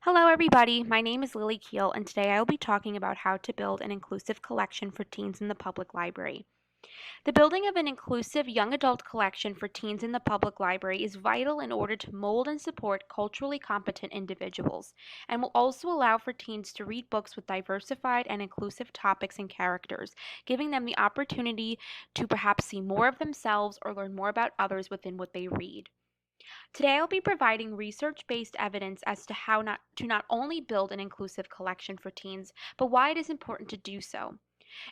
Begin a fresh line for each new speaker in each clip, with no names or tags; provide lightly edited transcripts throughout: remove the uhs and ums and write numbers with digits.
Hello, everybody. My name is Lilly Kiel, and today I will be talking about how to build an inclusive collection for teens in the public library. The building of an inclusive young adult collection for teens in the public library is vital in order to mold and support culturally competent individuals, and will also allow for teens to read books with diversified and inclusive topics and characters, giving them the opportunity to perhaps see more of themselves or learn more about others within what they read. Today I'll be providing research-based evidence as to how not only build an inclusive collection for teens, but why it is important to do so.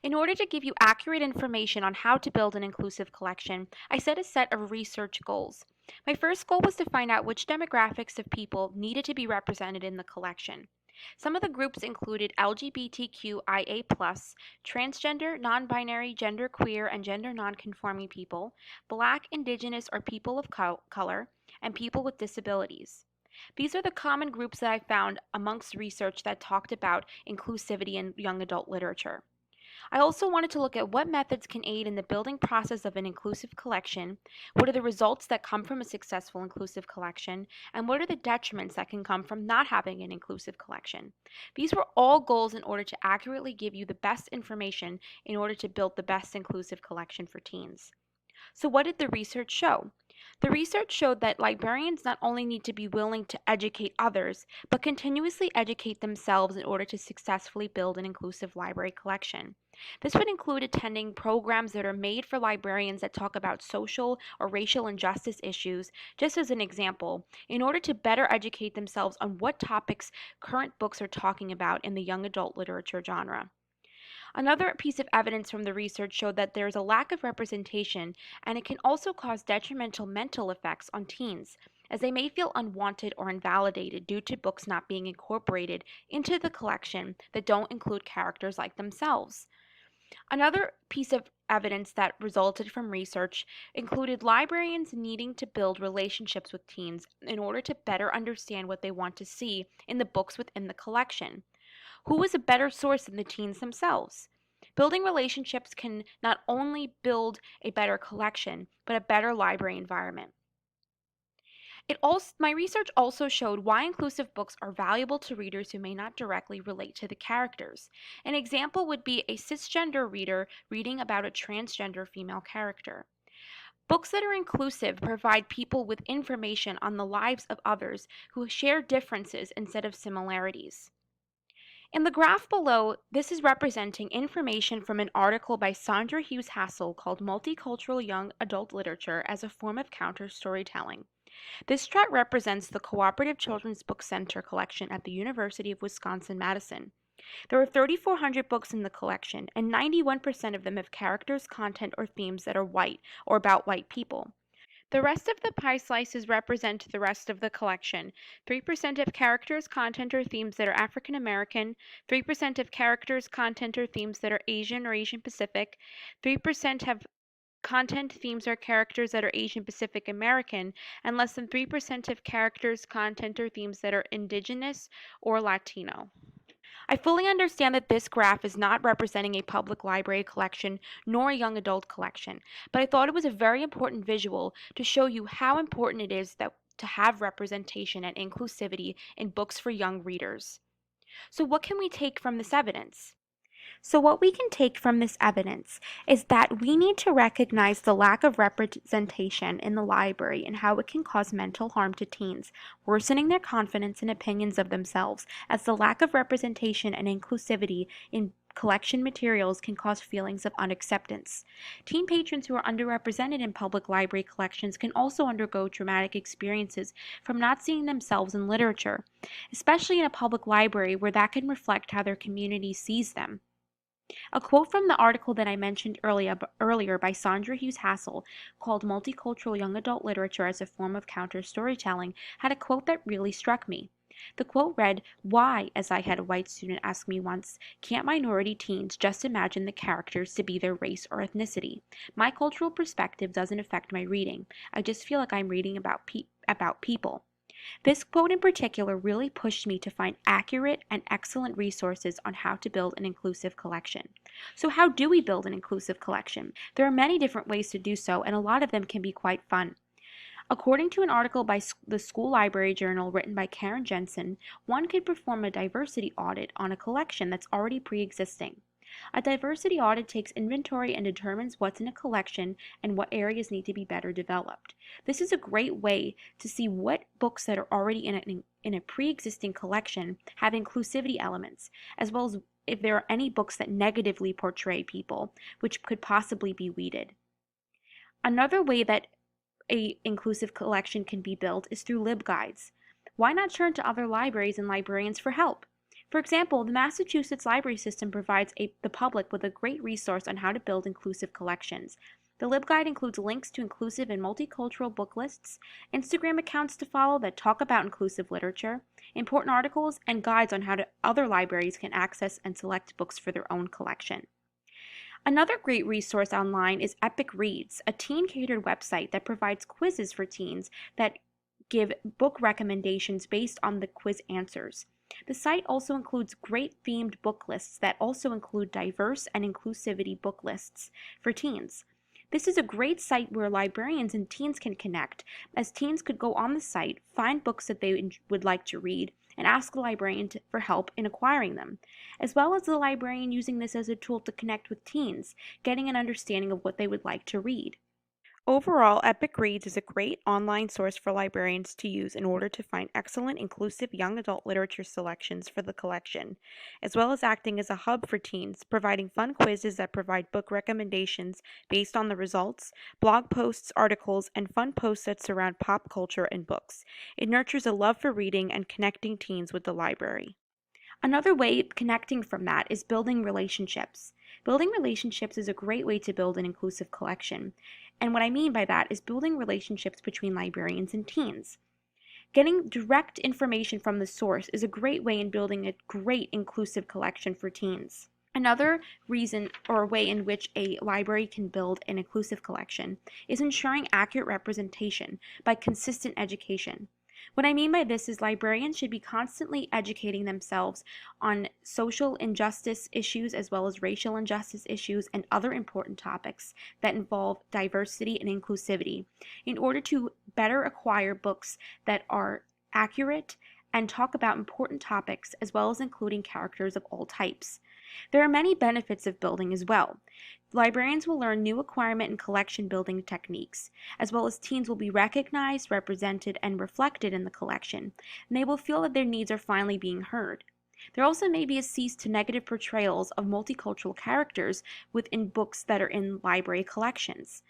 In order to give you accurate information on how to build an inclusive collection, I set a set of research goals. My first goal was to find out which demographics of people needed to be represented in the collection. Some of the groups included LGBTQIA+, transgender, non-binary, genderqueer, and gender nonconforming people, Black, Indigenous, or people of color, and people with disabilities. These are the common groups that I found amongst research that talked about inclusivity in young adult literature. I also wanted to look at what methods can aid in the building process of an inclusive collection, what are the results that come from a successful inclusive collection, and what are the detriments that can come from not having an inclusive collection. These were all goals in order to accurately give you the best information in order to build the best inclusive collection for teens. So, what did the research show? The research showed that librarians not only need to be willing to educate others, but continuously educate themselves in order to successfully build an inclusive library collection. This would include attending programs that are made for librarians that talk about social or racial injustice issues, just as an example, in order to better educate themselves on what topics current books are talking about in the young adult literature genre. Another piece of evidence from the research showed that there is a lack of representation, and it can also cause detrimental mental effects on teens, as they may feel unwanted or invalidated due to books not being incorporated into the collection that don't include characters like themselves. Another piece of evidence that resulted from research included librarians needing to build relationships with teens in order to better understand what they want to see in the books within the collection. Who is a better source than the teens themselves? Building relationships can not only build a better collection, but a better library environment. My research also showed why inclusive books are valuable to readers who may not directly relate to the characters. An example would be a cisgender reader reading about a transgender female character. Books that are inclusive provide people with information on the lives of others who share differences instead of similarities. In the graph below, this is representing information from an article by Sandra Hughes Hassel called Multicultural Young Adult Literature as a Form of Counter Storytelling. This chart represents the Cooperative Children's Book Center collection at the University of Wisconsin-Madison. There are 3,400 books in the collection, and 91% of them have characters, content, or themes that are white or about white people. The rest of the pie slices represent the rest of the collection. 3% of characters, content, or themes that are African American, 3% of characters, content, or themes that are Asian or Asian Pacific, 3% have content, themes, or characters that are Asian Pacific American, and less than 3% of characters, content, or themes that are Indigenous or Latino. I fully understand that this graph is not representing a public library collection nor a young adult collection, but I thought it was a very important visual to show you how important it is to have representation and inclusivity in books for young readers. So what can we take from this evidence? So, what we can take from this evidence is that we need to recognize the lack of representation in the library and how it can cause mental harm to teens, worsening their confidence and opinions of themselves, as the lack of representation and inclusivity in collection materials can cause feelings of unacceptance. Teen patrons who are underrepresented in public library collections can also undergo traumatic experiences from not seeing themselves in literature, especially in a public library where that can reflect how their community sees them. A quote from the article that I mentioned earlier by Sandra Hughes Hassel, called Multicultural Young Adult Literature as a Form of Counter Storytelling, had a quote that really struck me. The quote read, "Why, as I had a white student ask me once, can't minority teens just imagine the characters to be their race or ethnicity? My cultural perspective doesn't affect my reading. I just feel like I'm reading about people." This quote in particular really pushed me to find accurate and excellent resources on how to build an inclusive collection. So how do we build an inclusive collection? There are many different ways to do so, and a lot of them can be quite fun. According to an article by the School Library Journal written by Karen Jensen, one could perform a diversity audit on a collection that's already pre-existing. A diversity audit takes inventory and determines what's in a collection and what areas need to be better developed. This is a great way to see what books that are already in a pre-existing collection have inclusivity elements, as well as if there are any books that negatively portray people, which could possibly be weeded. Another way that a inclusive collection can be built is through LibGuides. Why not turn to other libraries and librarians for help? For example, the Massachusetts library system provides the public with a great resource on how to build inclusive collections. The LibGuide includes links to inclusive and multicultural book lists, Instagram accounts to follow that talk about inclusive literature, important articles, and guides on how other libraries can access and select books for their own collection. Another great resource online is Epic Reads, a teen-catered website that provides quizzes for teens that give book recommendations based on the quiz answers. The site also includes great themed book lists that also include diverse and inclusivity book lists for teens. This is a great site where librarians and teens can connect, as teens could go on the site, find books that they would like to read, and ask the librarian for help in acquiring them, as well as the librarian using this as a tool to connect with teens, getting an understanding of what they would like to read. Overall, Epic Reads is a great online source for librarians to use in order to find excellent inclusive young adult literature selections for the collection, as well as acting as a hub for teens, providing fun quizzes that provide book recommendations based on the results, blog posts, articles, and fun posts that surround pop culture and books. It nurtures a love for reading and connecting teens with the library. Another way connecting from that is building relationships. Building relationships is a great way to build an inclusive collection. And what I mean by that is building relationships between librarians and teens. Getting direct information from the source is a great way in building a great inclusive collection for teens. Another reason or way in which a library can build an inclusive collection is ensuring accurate representation by consistent education. What I mean by this is librarians should be constantly educating themselves on social injustice issues as well as racial injustice issues and other important topics that involve diversity and inclusivity in order to better acquire books that are accurate and talk about important topics as well as including characters of all types. There are many benefits of building as well. Librarians will learn new acquirement and collection building techniques, as well as teens will be recognized, represented, and reflected in the collection, and they will feel that their needs are finally being heard. There also may be a cease to negative portrayals of multicultural characters within books that are in library collections.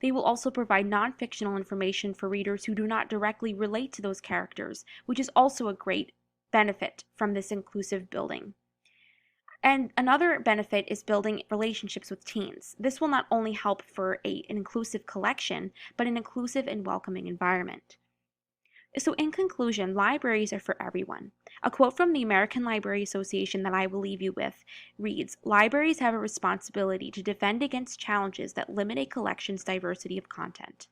They will also provide non-fictional information for readers who do not directly relate to those characters, which is also a great benefit from this inclusive building. And another benefit is building relationships with teens. This will not only help for an inclusive collection, but an inclusive and welcoming environment. So in conclusion, libraries are for everyone. A quote from the American Library Association that I will leave you with reads, "Libraries have a responsibility to defend against challenges that limit a collection's diversity of content."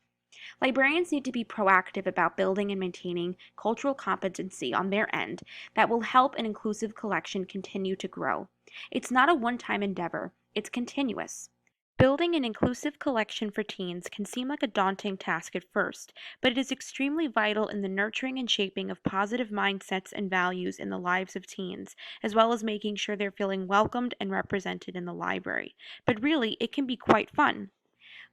Librarians need to be proactive about building and maintaining cultural competency on their end that will help an inclusive collection continue to grow. It's not a one-time endeavor, it's continuous. Building an inclusive collection for teens can seem like a daunting task at first, but it is extremely vital in the nurturing and shaping of positive mindsets and values in the lives of teens, as well as making sure they're feeling welcomed and represented in the library. But really, it can be quite fun.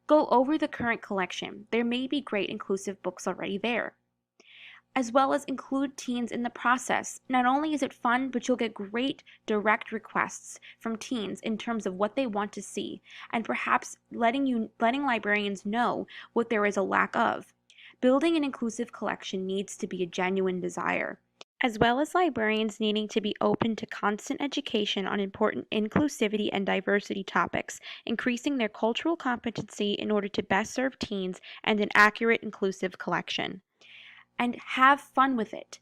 Go over the current collection. There may be great inclusive books already there, as well as include teens in the process. Not only is it fun, but you'll get great direct requests from teens in terms of what they want to see, and perhaps letting librarians know what there is a lack of. Building an inclusive collection needs to be a genuine desire, as well as librarians needing to be open to constant education on important inclusivity and diversity topics, increasing their cultural competency in order to best serve teens and an accurate inclusive collection. And have fun with it.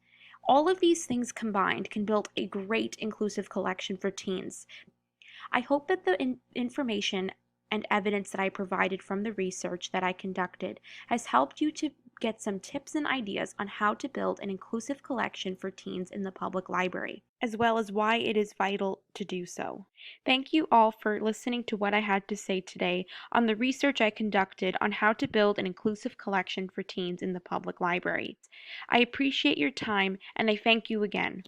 All of these things combined can build a great inclusive collection for teens. I hope that the information and evidence that I provided from the research that I conducted has helped you to get some tips and ideas on how to build an inclusive collection for teens in the public library, as well as why it is vital to do so. Thank you all for listening to what I had to say today on the research I conducted on how to build an inclusive collection for teens in the public library. I appreciate your time and I thank you again.